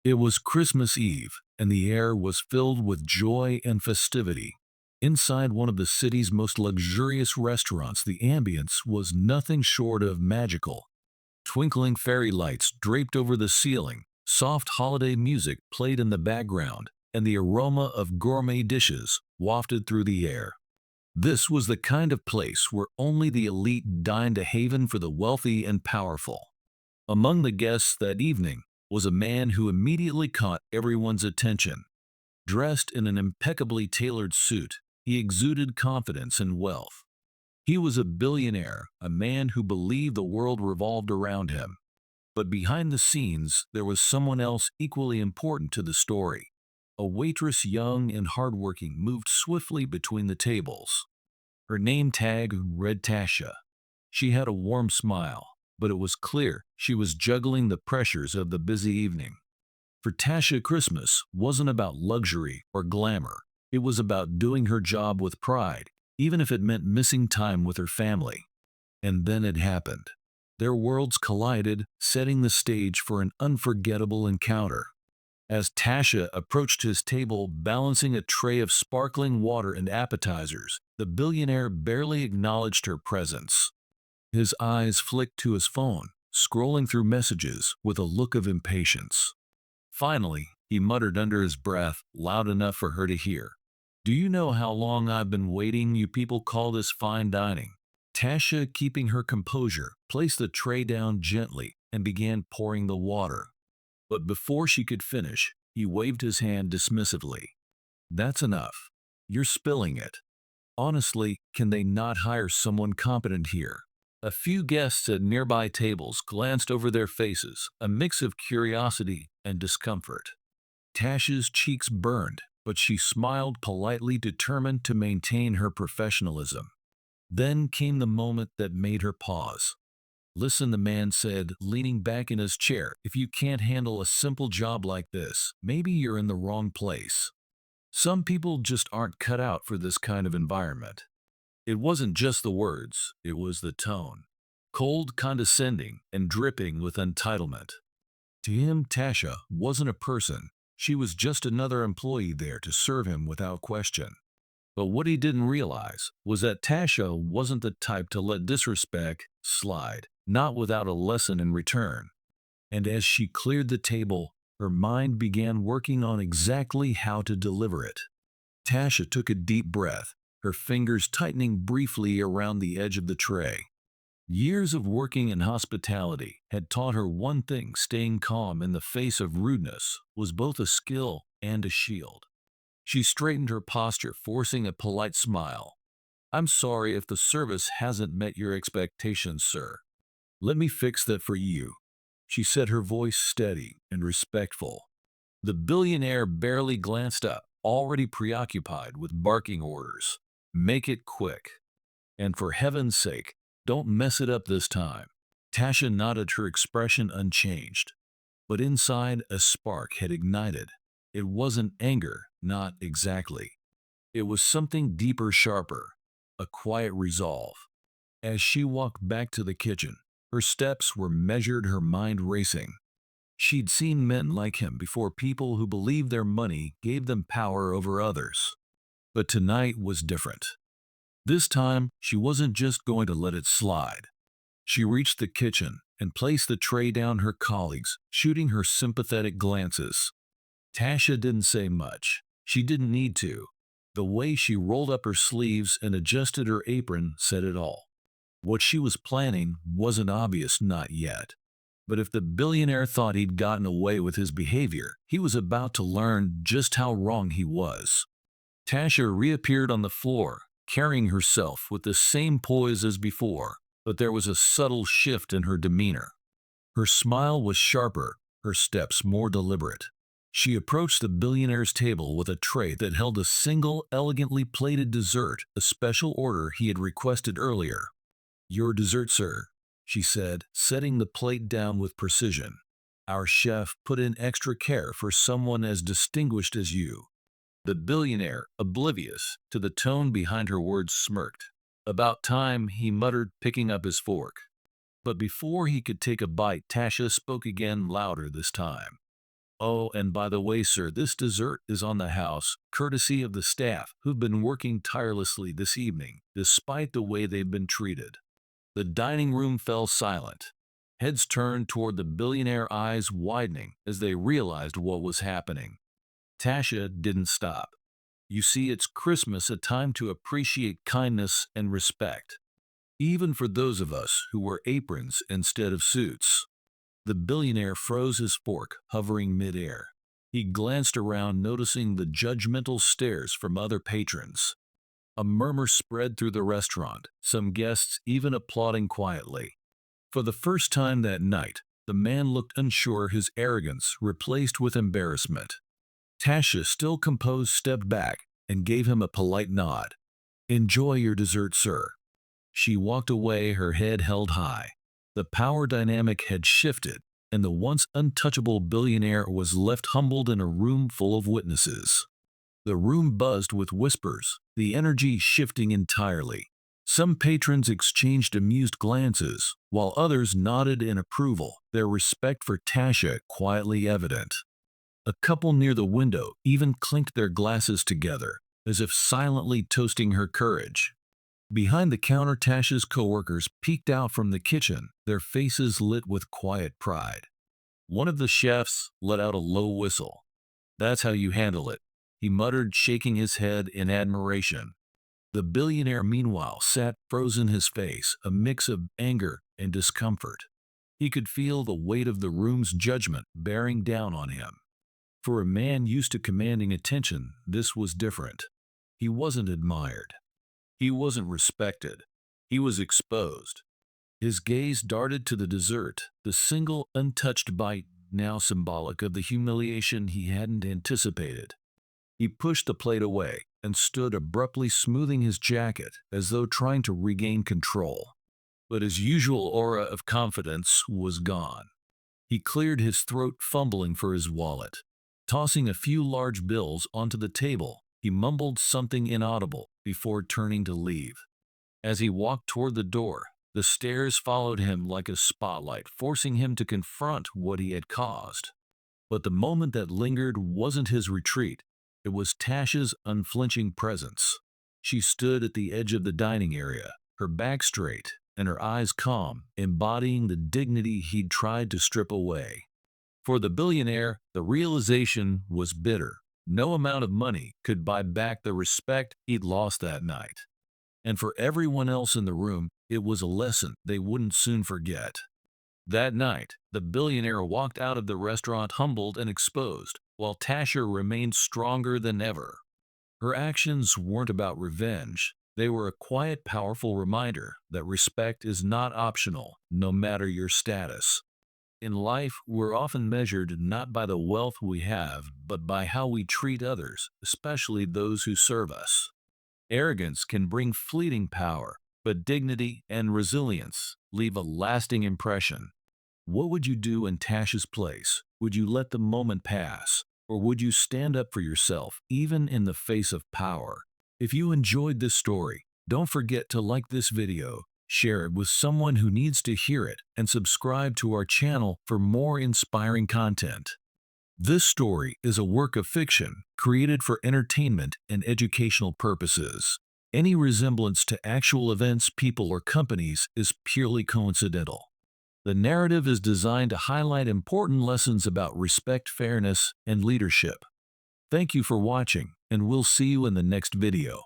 It was Christmas Eve, and the air was filled with joy and festivity. Inside one of the city's most luxurious restaurants, the ambience was nothing short of magical. Twinkling fairy lights draped over the ceiling, soft holiday music played in the background, and the aroma of gourmet dishes wafted through the air. This was the kind of place where only the elite dined, a haven for the wealthy and powerful. Among the guests that evening was a man who immediately caught everyone's attention. Dressed in an impeccably tailored suit, he exuded confidence and wealth. He was a billionaire, a man who believed the world revolved around him. But behind the scenes, there was someone else equally important to the story. A waitress, young and hardworking, moved swiftly between the tables. Her name tag read Tasha. She had a warm smile, but it was clear she was juggling the pressures of the busy evening. For Tasha, Christmas wasn't about luxury or glamour. It was about doing her job with pride, even if it meant missing time with her family. And then it happened. Their worlds collided, setting the stage for an unforgettable encounter. As Tasha approached his table, balancing a tray of sparkling water and appetizers, the billionaire barely acknowledged her presence. His eyes flicked to his phone, scrolling through messages with a look of impatience. Finally, he muttered under his breath, loud enough for her to hear, "Do you know how long I've been waiting? You people call this fine dining." Tasha, keeping her composure, placed the tray down gently and began pouring the water. But before she could finish, he waved his hand dismissively. "That's enough. You're spilling it. Honestly, can they not hire someone competent here?" A few guests at nearby tables glanced over their faces, a mix of curiosity and discomfort. Tasha's cheeks burned, but she smiled politely, determined to maintain her professionalism. Then came the moment that made her pause. "Listen," the man said, leaning back in his chair. "If you can't handle a simple job like this, maybe you're in the wrong place. Some people just aren't cut out for this kind of environment." It wasn't just the words, it was the tone. Cold, condescending, and dripping with entitlement. To him, Tasha wasn't a person. She was just another employee there to serve him without question. But what he didn't realize was that Tasha wasn't the type to let disrespect slide, not without a lesson in return. And as she cleared the table, her mind began working on exactly how to deliver it. Tasha took a deep breath, her fingers tightening briefly around the edge of the tray. Years of working in hospitality had taught her one thing: staying calm in the face of rudeness was both a skill and a shield. She straightened her posture, forcing a polite smile. "I'm sorry if the service hasn't met your expectations, sir. Let me fix that for you," she said, her voice steady and respectful. The billionaire barely glanced up, already preoccupied with barking orders. "Make it quick. And for heaven's sake, don't mess it up this time." Tasha nodded, her expression unchanged. But inside, a spark had ignited. It wasn't anger, not exactly. It was something deeper, sharper, a quiet resolve. As she walked back to the kitchen, her steps were measured, her mind racing. She'd seen men like him before, people who believed their money gave them power over others. But tonight was different. This time, she wasn't just going to let it slide. She reached the kitchen and placed the tray down, her colleagues shooting her sympathetic glances. Tasha didn't say much. She didn't need to. The way she rolled up her sleeves and adjusted her apron said it all. What she was planning wasn't obvious, not yet. But if the billionaire thought he'd gotten away with his behavior, he was about to learn just how wrong he was. Tasha reappeared on the floor, carrying herself with the same poise as before, but there was a subtle shift in her demeanor. Her smile was sharper, her steps more deliberate. She approached the billionaire's table with a tray that held a single, elegantly plated dessert, a special order he had requested earlier. "Your dessert, sir," she said, setting the plate down with precision. "Our chef put in extra care for someone as distinguished as you." The billionaire, oblivious to the tone behind her words, smirked. "About time," he muttered, picking up his fork. But before he could take a bite, Tasha spoke again, louder this time. Oh, and by the way, sir, this dessert is on the house, courtesy of the staff who've been working tirelessly this evening, despite the way they've been treated. The dining room fell silent. Heads turned toward the billionaire, eyes widening as they realized what was happening. Tasha didn't stop. You see, it's Christmas, a time to appreciate kindness and respect, even for those of us who wear aprons instead of suits. The billionaire froze his fork, hovering midair. He glanced around, noticing the judgmental stares from other patrons. A murmur spread through the restaurant, some guests even applauding quietly. For the first time that night, the man looked unsure, his arrogance replaced with embarrassment. Tasha, still composed, stepped back and gave him a polite nod. "Enjoy your dessert, sir." She walked away, her head held high. The power dynamic had shifted, and the once untouchable billionaire was left humbled in a room full of witnesses. The room buzzed with whispers, the energy shifting entirely. Some patrons exchanged amused glances, while others nodded in approval, their respect for Tasha quietly evident. A couple near the window even clinked their glasses together, as if silently toasting her courage. Behind the counter, Tasha's coworkers peeked out from the kitchen, their faces lit with quiet pride. One of the chefs let out a low whistle. "That's how you handle it," he muttered, shaking his head in admiration. The billionaire, meanwhile, sat frozen, his face a mix of anger and discomfort. He could feel the weight of the room's judgment bearing down on him. For a man used to commanding attention, this was different. He wasn't admired. He wasn't respected. He was exposed. His gaze darted to the dessert, the single untouched bite, now symbolic of the humiliation he hadn't anticipated. He pushed the plate away and stood abruptly, smoothing his jacket as though trying to regain control. But his usual aura of confidence was gone. He cleared his throat, fumbling for his wallet. Tossing a few large bills onto the table, he mumbled something inaudible before turning to leave. As he walked toward the door, the stares followed him like a spotlight, forcing him to confront what he had caused. But the moment that lingered wasn't his retreat, it was Tasha's unflinching presence. She stood at the edge of the dining area, her back straight and her eyes calm, embodying the dignity he'd tried to strip away. For the billionaire, the realization was bitter. No amount of money could buy back the respect he'd lost that night. And for everyone else in the room, it was a lesson they wouldn't soon forget. That night, the billionaire walked out of the restaurant humbled and exposed, while Tasha remained stronger than ever. Her actions weren't about revenge. They were a quiet, powerful reminder that respect is not optional, no matter your status. In life, we're often measured not by the wealth we have, but by how we treat others, especially those who serve us. Arrogance can bring fleeting power, but dignity and resilience leave a lasting impression. What would you do in Tasha's place? Would you let the moment pass? Or would you stand up for yourself, even in the face of power? If you enjoyed this story, don't forget to like this video, share it with someone who needs to hear it, and subscribe to our channel for more inspiring content. This story is a work of fiction created for entertainment and educational purposes. Any resemblance to actual events, people, or companies is purely coincidental. The narrative is designed to highlight important lessons about respect, fairness, and leadership. Thank you for watching, and we'll see you in the next video.